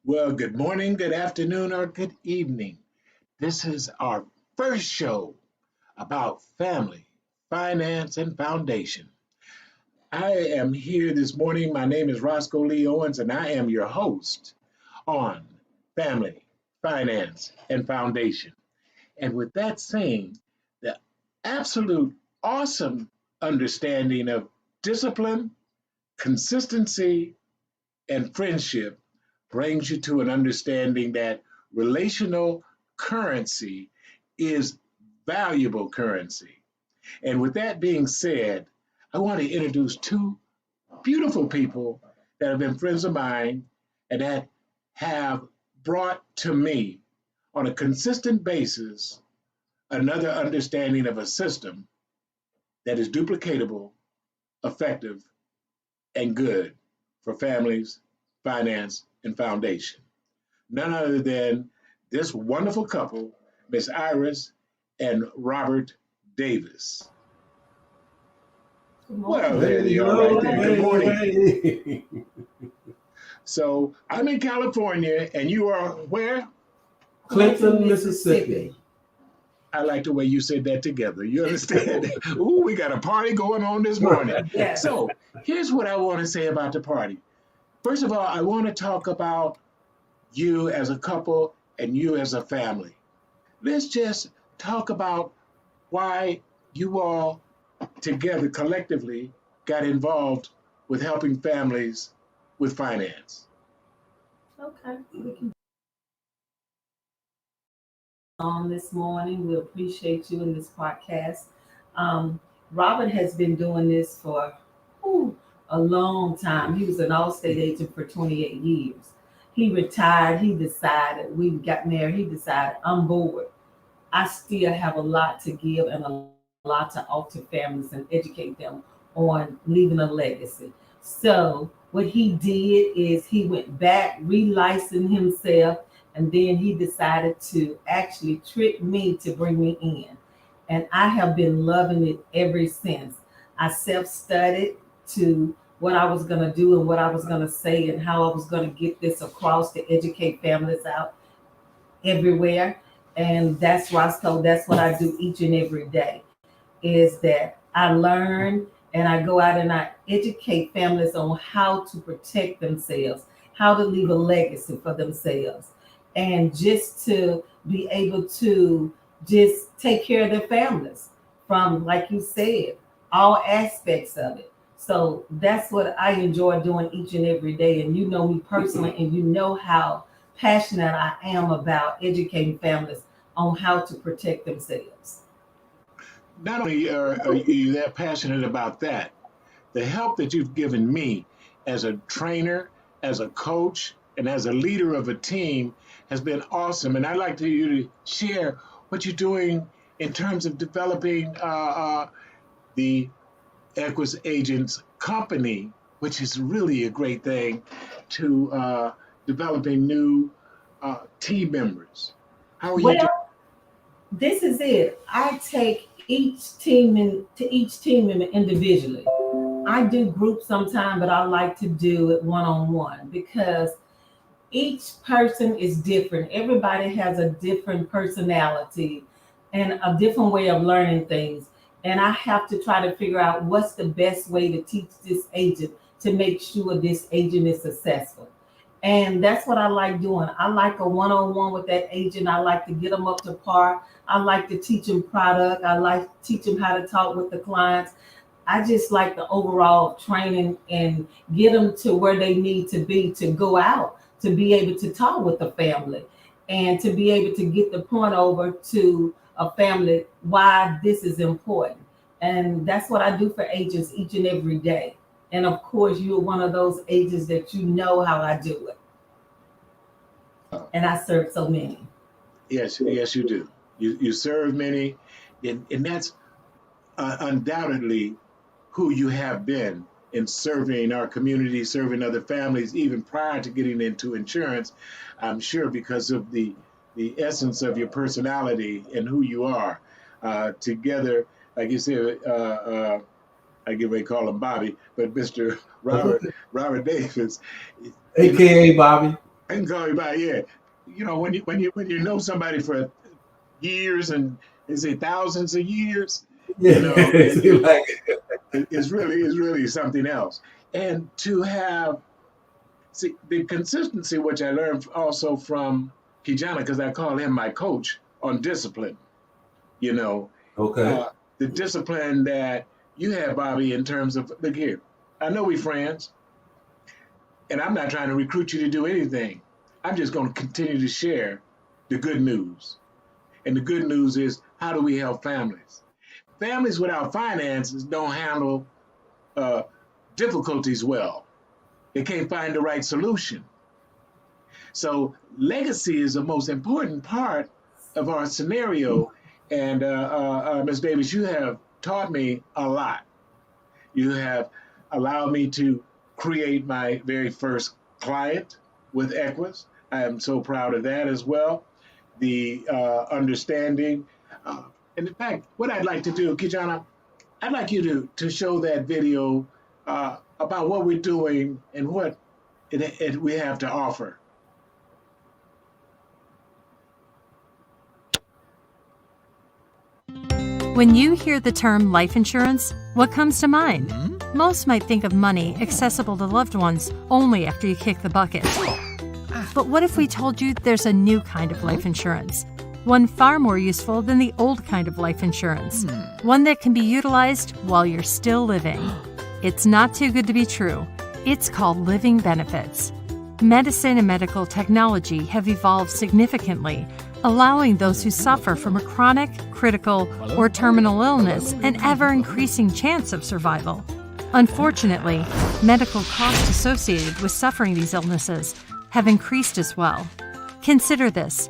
Well, good morning, good afternoon, or good evening. This is our first show about family, finance, and foundation. I am here this morning. My name is Roscoe Lee Owens, and I am your host on family, finance, and foundation. And with that saying, the absolute awesome understanding of discipline, consistency, and friendship brings you to an understanding that relational currency is valuable currency. And with that being said, I want to introduce two beautiful people that have been friends of mine and that have brought to me on a consistent basis another understanding of a system that is duplicatable, effective, and good for families, finance, and foundation. None other than this wonderful couple, Miss Iris and Robert Davis. Well, there they are right there. Good morning. Hey. So I'm in California, and you are where? Clinton, Mississippi. I like the way you said that together. You understand? Ooh, we got a party going on this morning. Yes. So here's what I want to say about the party. First of all, I want to talk about you as a couple and you as a family. Let's just talk about why you all together collectively got involved with helping families with finance. Okay. We can on this morning. We appreciate you in this podcast. Robert has been doing this for a long time. He was an Allstate agent for 28 years. He retired. He decided, we got married. He decided, I'm bored. I still have a lot to give and a lot to offer families and educate them on leaving a legacy. So what he did is he went back, relicensed himself, and then he decided to actually trick me to bring me in. And I have been loving it ever since. I self-studied to what I was going to do and what I was going to say and how I was going to get this across to educate families out everywhere. And that's Roscoe. That's what I do each and every day, is that I learn and I go out and I educate families on how to protect themselves, how to leave a legacy for themselves, and just to be able to just take care of their families from, like you said, all aspects of it. So that's what I enjoy doing each and every day. And you know me personally, and you know how passionate I am about educating families on how to protect themselves. Not only are you that passionate about that, the help that you've given me as a trainer, as a coach, and as a leader of a team has been awesome. And I'd like to you to share what you're doing in terms of developing the Equis Agents Company, which is really a great thing, to developing new team members. How are you doing? Well, this is it. I take each team member individually. I do groups sometimes, but I like to do it one-on-one because each person is different. Everybody has a different personality and a different way of learning things. And I have to try to figure out what's the best way to teach this agent to make sure this agent is successful. And that's what I like doing. I like a one-on-one with that agent. I like to get them up to par. I like to teach them product. I like to teach them how to talk with the clients. I just like the overall training and get them to where they need to be to go out, to be able to talk with the family and to be able to get the point over to a family why this is important. And that's what I do for agents each and every day. And of course, you're one of those agents that you know how I do it. And I serve so many. Yes, yes, you do. You serve many, and that's undoubtedly who you have been in serving our community, serving other families, even prior to getting into insurance. I'm sure because of the essence of your personality and who you are. Together, like you said, I get ready to call him Bobby, but Mr. Robert Davis, AKA Bobby. I can call you by, yeah. When you know somebody for years and is it thousands of years, Yeah, it, see, like, it's really something else. And to have the consistency, which I learned also from Kijana, because I call him my coach on discipline. You know, okay. the discipline that you have, Bobby, in terms of look here. I know we friends, and I'm not trying to recruit you to do anything. I'm just going to continue to share the good news. And the good news is, how do we help families? Families without finances don't handle uh, difficulties well. They can't find the right solution. So legacy is the most important part of our scenario. And Ms. Davis, you have taught me a lot. You have allowed me to create my very first client with Equis. I am so proud of that as well. The understanding. And in fact, what I'd like to do, Kijana, I'd like you to show that video about what we're doing and what we have to offer. When you hear the term life insurance, what comes to mind? Most might think of money accessible to loved ones only after you kick the bucket. But what if we told you there's a new kind of life insurance? One far more useful than the old kind of life insurance. One that can be utilized while you're still living. It's not too good to be true. It's called living benefits. Medicine and medical technology have evolved significantly, allowing those who suffer from a chronic, critical, or terminal illness an ever-increasing chance of survival. Unfortunately, medical costs associated with suffering these illnesses have increased as well. Consider this.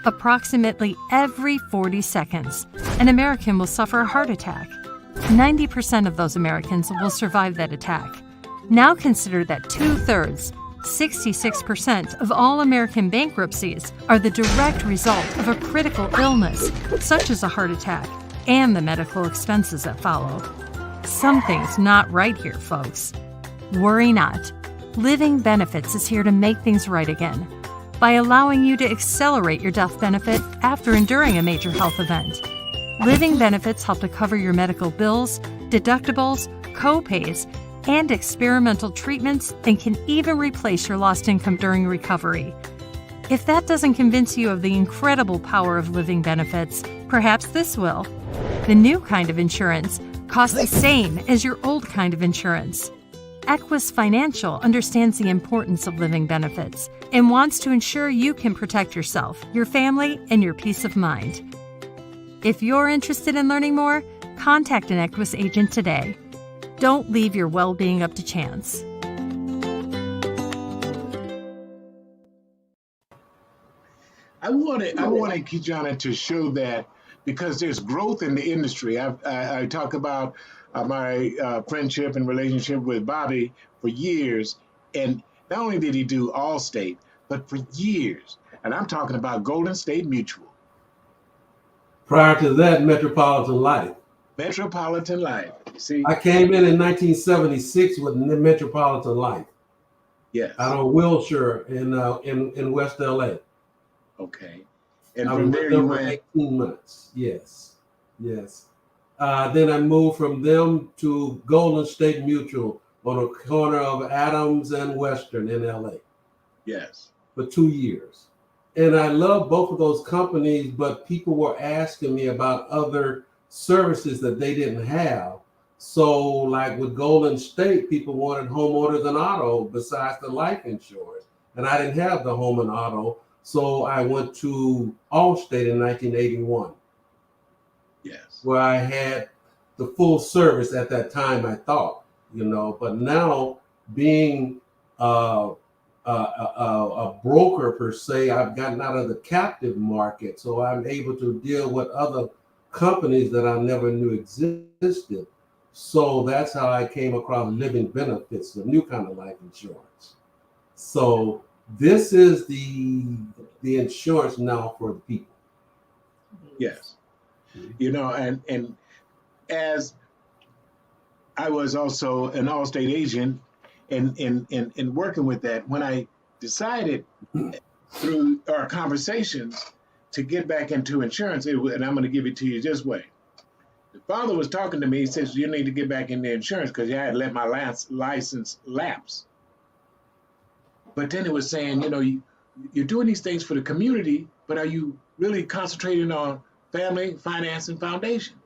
Approximately every 40 seconds, an American will suffer a heart attack. 90% of those Americans will survive that attack. Now consider that 2/3, 66% of all American bankruptcies are the direct result of a critical illness, such as a heart attack, and the medical expenses that follow. Something's not right here, folks. Worry not. Living Benefits is here to make things right again by allowing you to accelerate your death benefit after enduring a major health event. Living Benefits help to cover your medical bills, deductibles, co-pays, and experimental treatments, and can even replace your lost income during recovery. If that doesn't convince you of the incredible power of Living Benefits, perhaps this will. The new kind of insurance costs the same as your old kind of insurance. Equis Financial understands the importance of living benefits and wants to ensure you can protect yourself, your family, and your peace of mind. If you're interested in learning more, contact an Equis agent today. Don't leave your well-being up to chance. I wanted Kijana to show that because there's growth in the industry. I talk about my friendship and relationship with Bobby for years, and not only did he do Allstate, but for years, and I'm talking about Golden State Mutual. Prior to that, Metropolitan Life. Metropolitan Life. See, I came in 1976 with Metropolitan Life. yes, Out of Wilshire in West LA. okay, and I from was there with you them for went. 18 months. Yes. Then I moved from them to Golden State Mutual on a corner of Adams and Western in LA Yes, for 2 years. And I love both of those companies, but people were asking me about other services that they didn't have. So like with Golden State, people wanted homeowners and auto besides the life insurance. And I didn't have the home and auto. So I went to Allstate in 1981, yes, where I had the full service at that time, I thought, but now being a broker per se, I've gotten out of the captive market. So I'm able to deal with other companies that I never knew existed. So that's how I came across living benefits, the new kind of life insurance. So this is the insurance now for the people. yes. And as I was also an Allstate agent and working with that, when I decided through our conversations to get back into insurance, and I'm going to give it to you this way. The father was talking to me. He says, you need to get back into insurance because I had let my license lapse. But then it was saying, you're doing these things for the community, but are you really concentrating on family, finance, and foundation?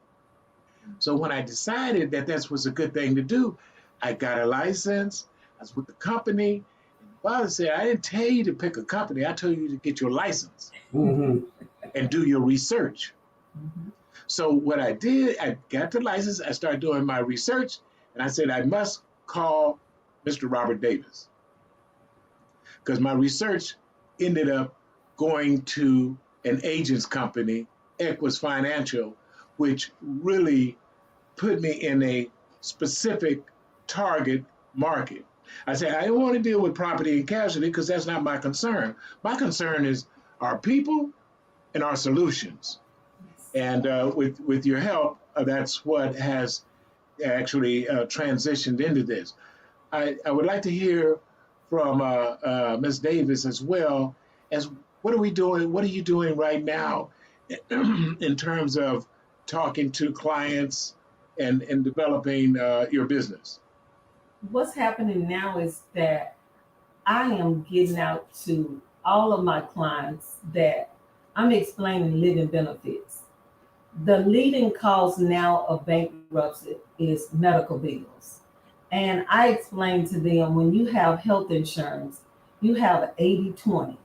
So when I decided that was a good thing to do, I got a license. I was with the company. And the father said, I didn't tell you to pick a company. I told you to get your license and do your research. Mhm. So what I did, I got the license. I started doing my research. And I said, I must call Mr. Robert Davis. Because my research ended up going to an agent's company, Equis Financial, which really put me in a specific target market. I said, I don't want to deal with property and casualty because that's not my concern. My concern is our people and our solutions. And with your help, that's what has actually transitioned into this. I would like to hear from Ms. Davis as well as what are we doing? What are you doing right now in terms of talking to clients and developing your business? What's happening now is that I am getting out to all of my clients that I'm explaining living benefits. The leading cause now of bankruptcy is medical bills. And I explain to them when you have health insurance, you have 80-20,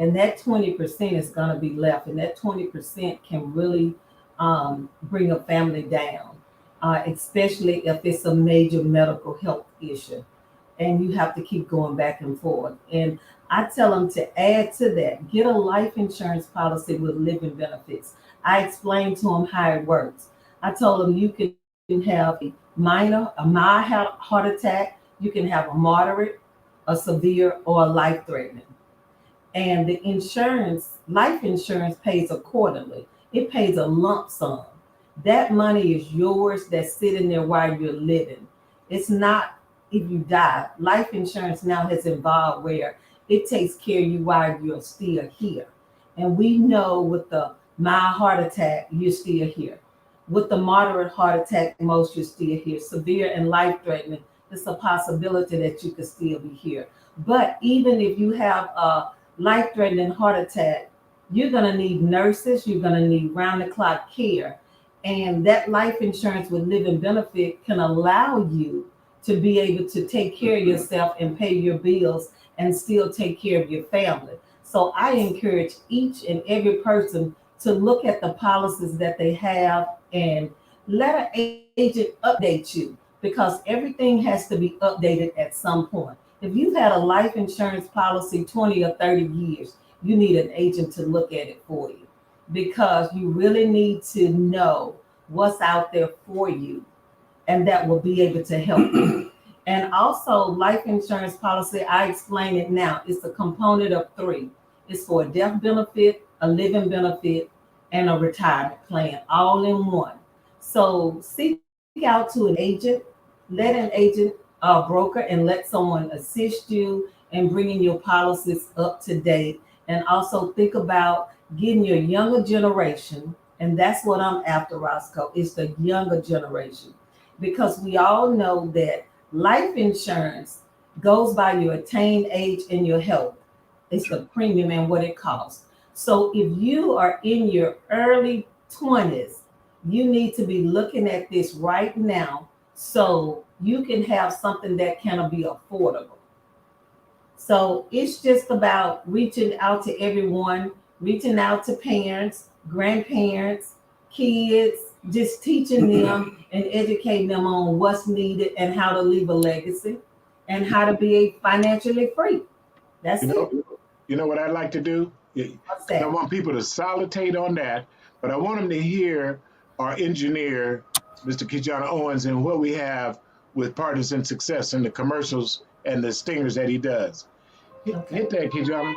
and that 20% is going to be left, and that 20% can really bring a family down, especially if it's a major medical health issue, and you have to keep going back and forth. And I tell them to add to that, get a life insurance policy with living benefits. I explained to them how it works. I told them you can have a mild heart attack, you can have a moderate, a severe, or a life-threatening. And the life insurance pays accordingly. It pays a lump sum. That money is yours that's sitting there while you're living. It's not if you die. Life insurance now has evolved where it takes care of you while you're still here. And we know with the mild heart attack, you're still here. With the moderate heart attack, most you're still here. Severe and life-threatening, it's a possibility that you could still be here. But even if you have a life-threatening heart attack, you're going to need nurses, you're going to need round-the-clock care. And that life insurance with living benefit can allow you to be able to take care of yourself and pay your bills and still take care of your family. So I encourage each and every person to look at the policies that they have and let an agent update you, because everything has to be updated at some point. If you've had a life insurance policy 20 or 30 years, you need an agent to look at it for you, because you really need to know what's out there for you, and that will be able to help you. And also, life insurance policy, I explain it now, it's a component of three. It's for a death benefit, a living benefit, and a retirement plan, all in one. So seek out to an agent, let an agent, broker, and let someone assist you in bringing your policies up to date. And also think about getting your younger generation, and that's what I'm after, Roscoe, is the younger generation. Because we all know that life insurance goes by your attained age and your health. It's the premium and what it costs. So if you are in your early 20s, you need to be looking at this right now so you can have something that can be affordable. So it's just about reaching out to everyone, reaching out to parents, grandparents, kids, just teaching them and educating them on what's needed and how to leave a legacy and how to be financially free. That's it. You know what I'd like to do? What's that? I want people to solidate on that, but I want them to hear our engineer, Mr. Kijana Owens, and what we have with Partners in Success and the commercials and the stingers that he does. Hit that, Kijana.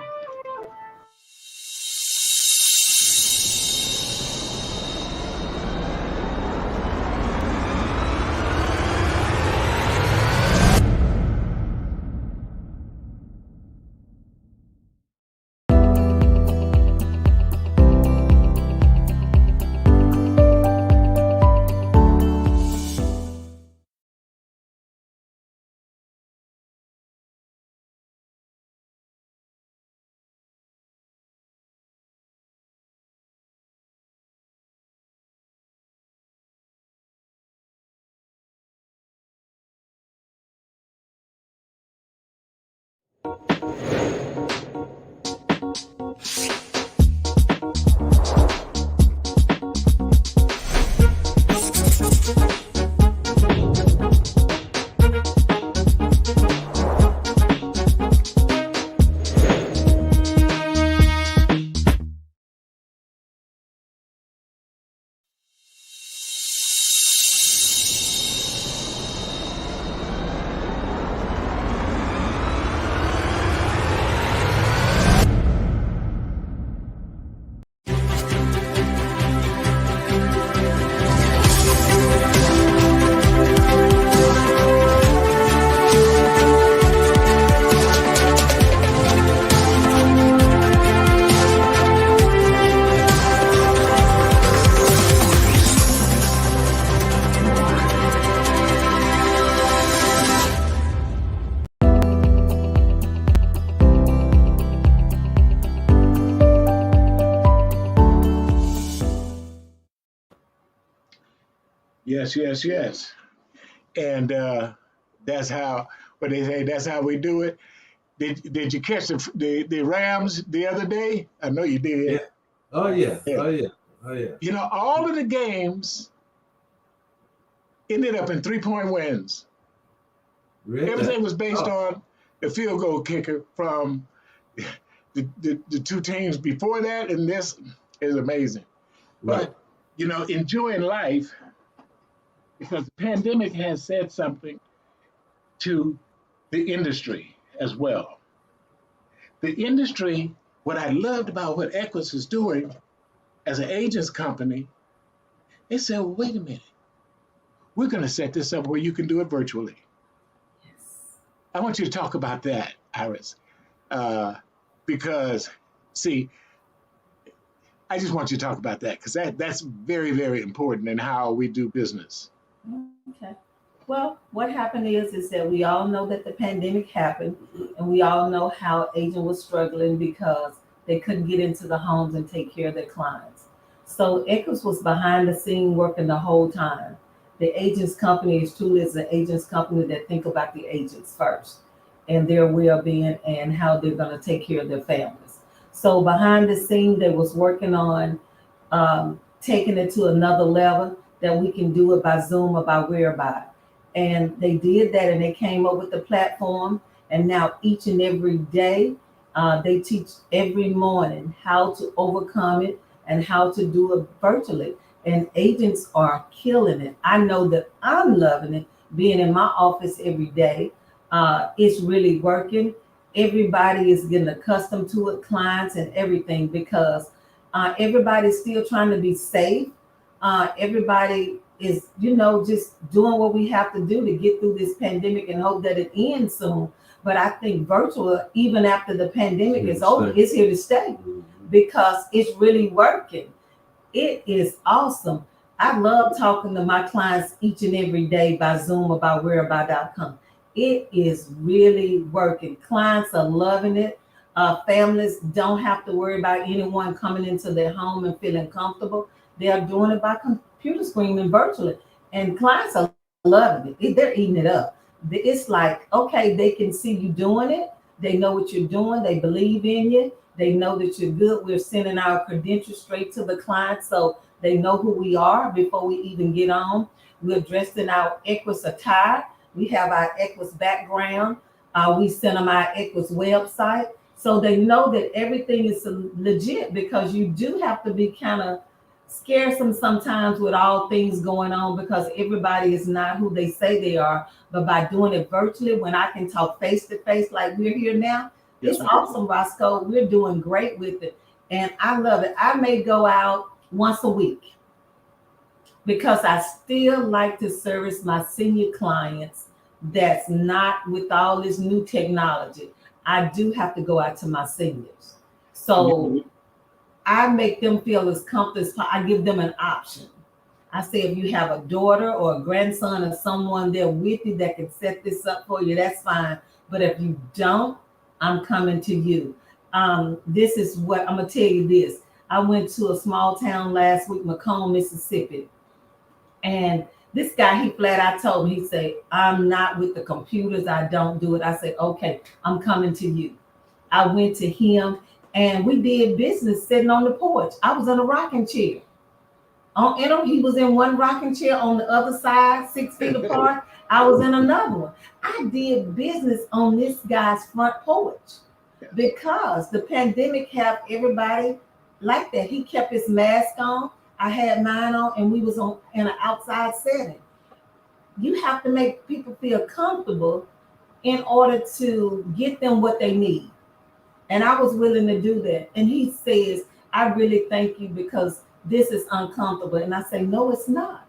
Yes. And that's how, what they say, that's how we do it. Did you catch the Rams the other day? I know you did. Yeah. Oh yeah. Yeah. Oh yeah. Oh yeah. You know, all of the games ended up in 3-point wins. Really? Everything was based on the field goal kicker from the two teams before that, and this is amazing. Right. But, you know, enjoying life, because the pandemic has said something to the industry as well. The industry, what I loved about what Equis is doing as an agents company, they said, well, wait a minute, we're going to set this up where you can do it virtually. Yes. I want you to talk about that, Iris, because, see, I just want you to talk about that because that's very, very important in how we do business. Okay. Well, what happened is that we all know that the pandemic happened, and we all know how agent was struggling because they couldn't get into the homes and take care of their clients. So Equis was behind the scene working the whole time. The agents company is truly an agents company that think about the agents first and their well-being and how they're going to take care of their families. So behind the scene, they was working on taking it to another level that we can do it by Zoom or by whereby. And they did that, and they came up with the platform. And now each and every day, they teach every morning how to overcome it and how to do it virtually. And agents are killing it. I know that I'm loving it, being in my office every day. It's really working. Everybody is getting accustomed to it, clients and everything, because everybody's still trying to be safe. Everybody is, just doing what we have to do to get through this pandemic and hope that it ends soon. But I think virtual, even after the pandemic is over, is here to stay because it's really working. It is awesome. I love talking to my clients each and every day by Zoom or by whereby.com. It is really working. Clients are loving it. Families don't have to worry about anyone coming into their home and feeling comfortable. They are doing it by computer screen and virtually. And clients are loving it. They're eating it up. It's like, okay, they can see you doing it. They know what you're doing. They believe in you. They know that you're good. We're sending our credentials straight to the client so they know who we are before we even get on. We're dressed in our Equis attire. We have our Equis background. We send them our Equis website. So they know that everything is legit, because you do have to be kind of scaresome sometimes with all things going on, because everybody is not who they say they are. But by doing it virtually, when I can talk face to face like we're here now, it's awesome, Roscoe. We're doing great with it. And I love it. I may go out once a week because I still like to service my senior clients that's not with all this new technology. I do have to go out to my seniors. So I make them feel as comfortable as possible. I give them an option. I say, if you have a daughter or a grandson or someone there with you that can set this up for you, that's fine. But if you don't, I'm coming to you. This is what I'm going to tell you this. I went to a small town last week, Macomb, Mississippi. And this guy, he flat out told me, he said, I'm not with the computers. I don't do it. I said, okay, I'm coming to you. I went to him and we did business sitting on the porch. I was in a rocking chair. He was in one rocking chair on the other side, 6 feet apart. I was in another one. I did business on this guy's front porch because the pandemic had everybody like that. He kept his mask on. I had mine on, and we was in an outside setting. You have to make people feel comfortable in order to get them what they need. And I was willing to do that. And he says, I really thank you because this is uncomfortable. And I say, no, it's not.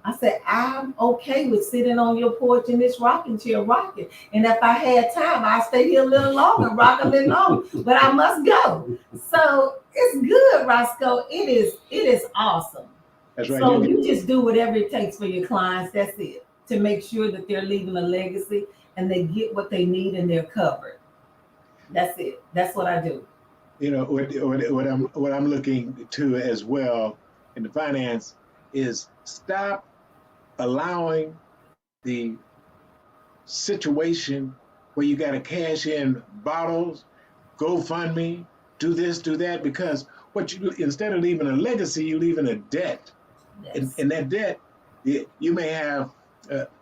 I said, I'm okay with sitting on your porch in this rocking chair rocking. And if I had time, I'd stay here a little longer, rock a little longer, but I must go. So it's good, Roscoe. It is awesome. That's right. So you just do whatever it takes for your clients. That's it. To make sure that they're leaving a legacy and they get what they need and they're covered. That's it. That's what I do. You know, what I'm looking to as well in the finance is stop allowing the situation where you got to cash in bottles, GoFundMe, do this, do that, because instead of leaving a legacy, you're leaving a debt. Yes. And that debt, you may have,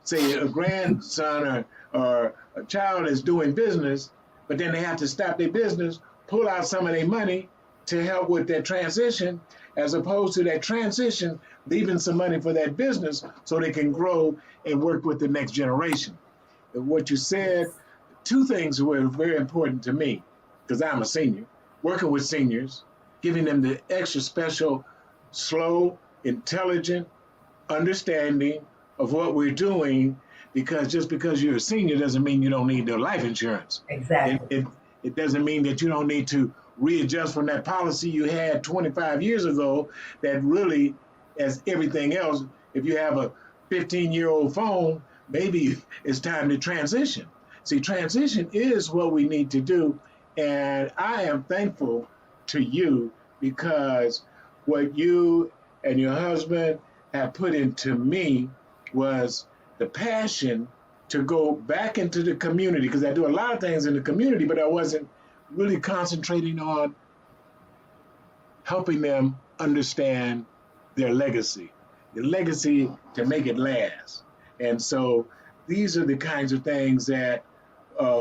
say, a grandson or a child is doing business, but then they have to stop their business, pull out some of their money to help with their transition, as opposed to that transition, leaving some money for that business so they can grow and work with the next generation. And what you said, two things were very important to me, because I'm a senior, working with seniors, giving them the extra special, slow, intelligent understanding of what we're doing, because just because you're a senior doesn't mean you don't need no life insurance. Exactly. It doesn't mean that you don't need to readjust from that policy you had 25 years ago that really, as everything else, if you have a 15-year-old phone, maybe it's time to transition. See, transition is what we need to do. And I am thankful to you, because what you and your husband have put into me was the passion to go back into the community, because I do a lot of things in the community, but I wasn't really concentrating on helping them understand their legacy, the legacy to make it last. And so these are the kinds of things that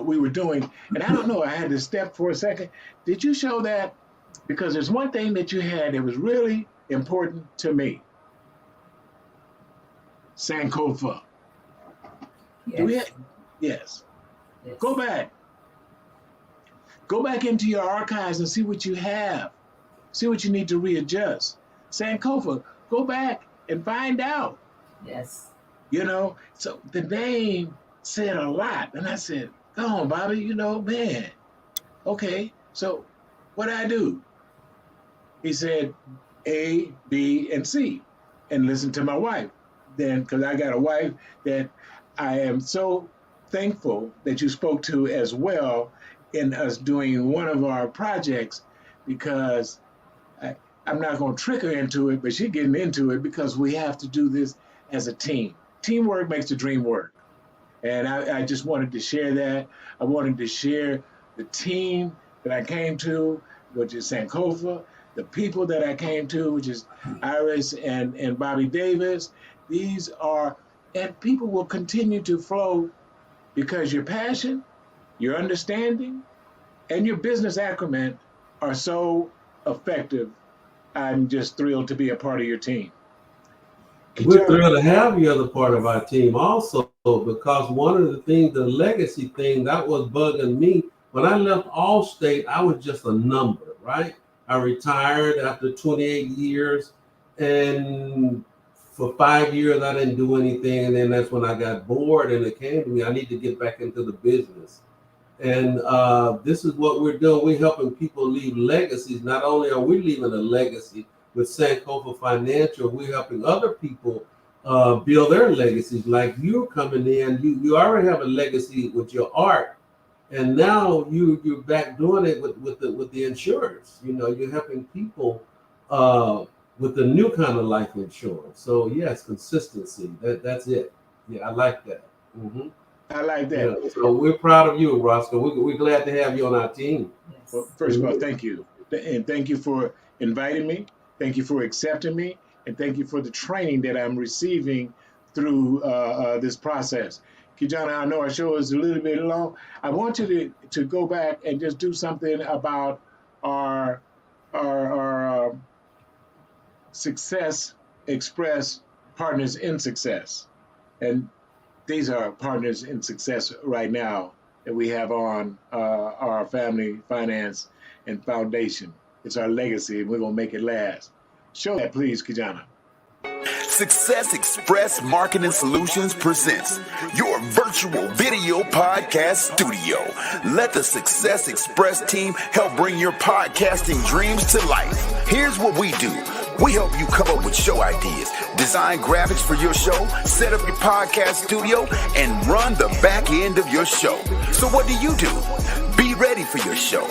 we were doing. And I don't know, I had to step for a second. Did you show that? Because there's one thing that you had that was really important to me. Sankofa. Yes. Yes. Yes. Go back. Go back into your archives and see what you have. See what you need to readjust. Sankofa, go back and find out. Yes. You know, so the name said a lot. And I said, go on, Bobby, man. Okay, so what I do? He said A, B, and C, and listen to my wife. Then, because I got a wife that I am so thankful that you spoke to as well in us doing one of our projects, because I'm not going to trick her into it, but she's getting into it, because we have to do this as a team. Teamwork makes the dream work. And I just wanted to share that. I wanted to share the team that I came to, which is Sankofa, the people that I came to, which is Iris and Bobby Davis. These are, and people will continue to flow, because your passion, your understanding, and your business acumen are so effective. I'm just thrilled to be a part of your team. We're thrilled to have you as a part of our team also, because one of the things, the legacy thing that was bugging me, when I left Allstate, I was just a number, right? I retired after 28 years, and for 5 years, I didn't do anything. And then that's when I got bored, and it came to me, I need to get back into the business. And this is what we're doing. We're helping people leave legacies. Not only are we leaving a legacy with Sankofa Financial, we're helping other people build their legacies. Like you're coming in, you already have a legacy with your art, and now you're back doing it with the insurance. You're helping people with the new kind of life insurance. So yes, consistency. That's it. Yeah, I like that. Mm-hmm. I like that. Yeah, so we're proud of you, Roscoe. We're glad to have you on our team. Yes. Well, first of all, thank you. And thank you for inviting me. Thank you for accepting me. And thank you for the training that I'm receiving through this process. Kijana, I know our show is a little bit long. I want you to go back and just do something about our Success Express Partners in Success. And these are partners in success right now that we have on our Family Finance and Foundation. It's our legacy, and we're going to make it last. Show that, please, Kijana. Success Express Marketing Solutions presents your virtual video podcast studio. Let the Success Express team help bring your podcasting dreams to life. Here's what we do. We help you come up with show ideas, design graphics for your show, set up your podcast studio, and run the back end of your show. So what do? Be ready for your show.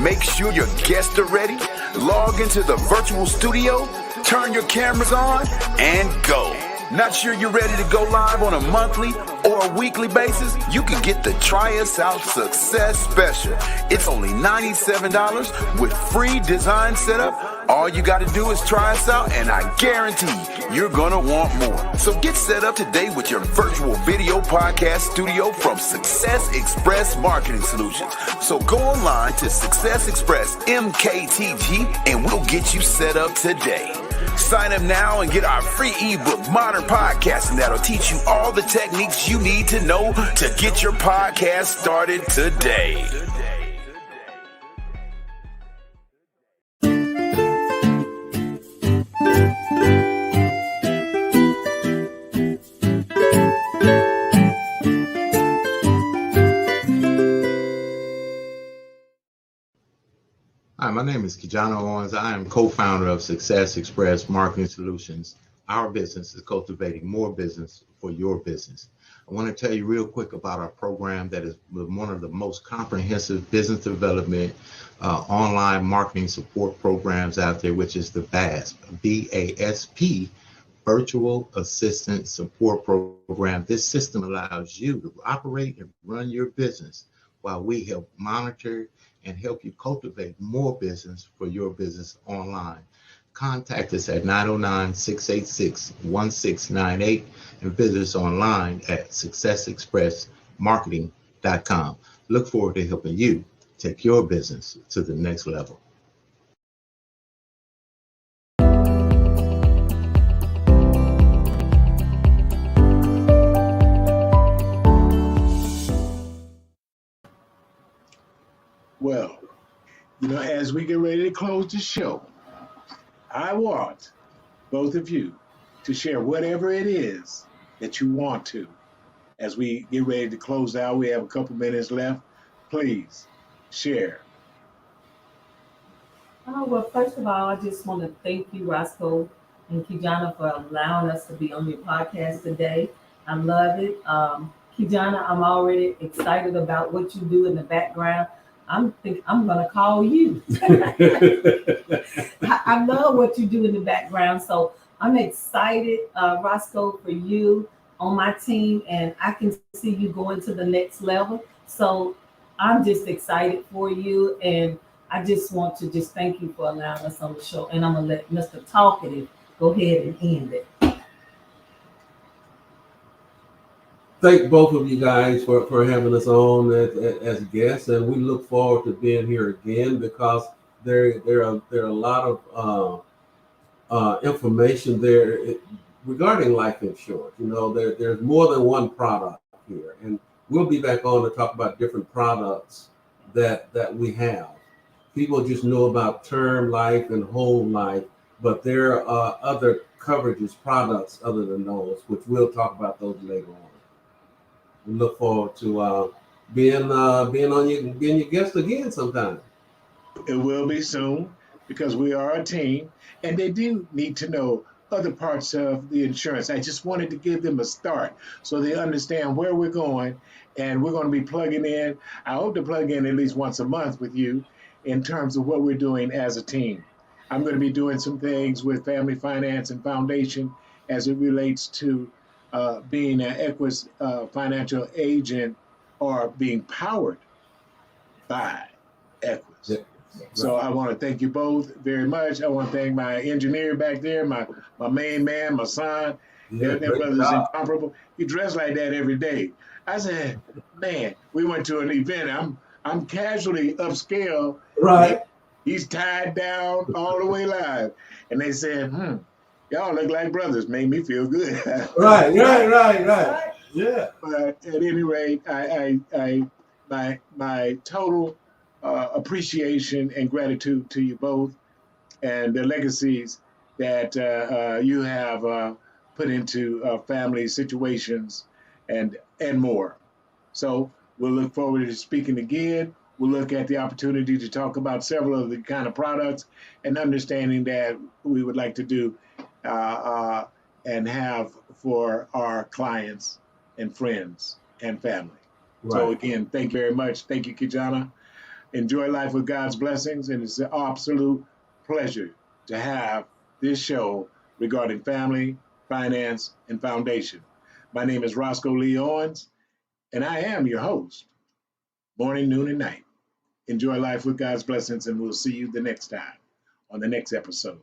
Make sure your guests are ready. Log into the virtual studio, turn your cameras on, and go. Not sure you're ready to go live on a monthly or a weekly basis? You can get the Try Us Out Success Special. It's only $97 with free design setup. All you got to do is try us out, and I guarantee you're going to want more. So get set up today with your virtual video podcast studio from Success Express Marketing Solutions. So go online to Success Express MKTG, and we'll get you set up today. Sign up now and get our free ebook, Modern Podcasting, that'll teach you all the techniques you need to know to get your podcast started today. Hi, my name is Kijano Owens. I am co-founder of Success Express Marketing Solutions. Our business is cultivating more business for your business. I want to tell you real quick about our program that is one of the most comprehensive business development online marketing support programs out there, which is the VASP, VASP, Virtual Assistant Support Program. This system allows you to operate and run your business while we help monitor and help you cultivate more business for your business online. Contact us at 909-686-1698 and visit us online at successexpressmarketing.com. Look forward to helping you take your business to the next level. Well, as we get ready to close the show, I want both of you to share whatever it is that you want to. As we get ready to close out, we have a couple minutes left. Please share. Well, first of all, I just want to thank you, Roscoe and Kijana, for allowing us to be on your podcast today. I love it. Kijana, I'm already excited about what you do in the background. I'm going to call you. I love what you do in the background. So I'm excited, Roscoe, for you on my team, and I can see you going to the next level. So I'm just excited for you, and I just want to just thank you for allowing us on the show. And I'm going to let Mr. Talkative go ahead and end it. Thank both of you guys for having us on as guests, and we look forward to being here again because there are a lot of information there regarding life insurance. There's more than one product here, and we'll be back on to talk about different products that we have. People just know about term life and whole life, but there are other coverages, products other than those, which we'll talk about those later on. We look forward to being your guest again sometime. It will be soon because we are a team, and they do need to know other parts of the insurance. I just wanted to give them a start so they understand where we're going, and we're going to be plugging in. I hope to plug in at least once a month with you in terms of what we're doing as a team. I'm going to be doing some things with Family Finance and Foundation as it relates to being an Equis financial agent or being powered by Equis. Yeah. So I want to thank you both very much. I want to thank my engineer back there, my main man, my son. That brother's incomparable. He dressed like that every day. I said, man, we went to an event. I'm casually upscale. Right. He's tied down all the way live. And they said, y'all look like brothers. Made me feel good. Right. Yeah. But at any rate, my total appreciation and gratitude to you both, and the legacies that you have put into family situations and more. So we'll look forward to speaking again. We'll look at the opportunity to talk about several of the kind of products and understanding that we would like to do and have for our clients and friends and family. Right. So again, thank you very much. Thank you, Kijana. Enjoy life with God's blessings, and it's an absolute pleasure to have this show regarding family, Finance and Foundation. My name is Roscoe Lee Owens, and I am your host, morning, noon, and night. Enjoy life with God's blessings, and we'll see you the next time on the next episode.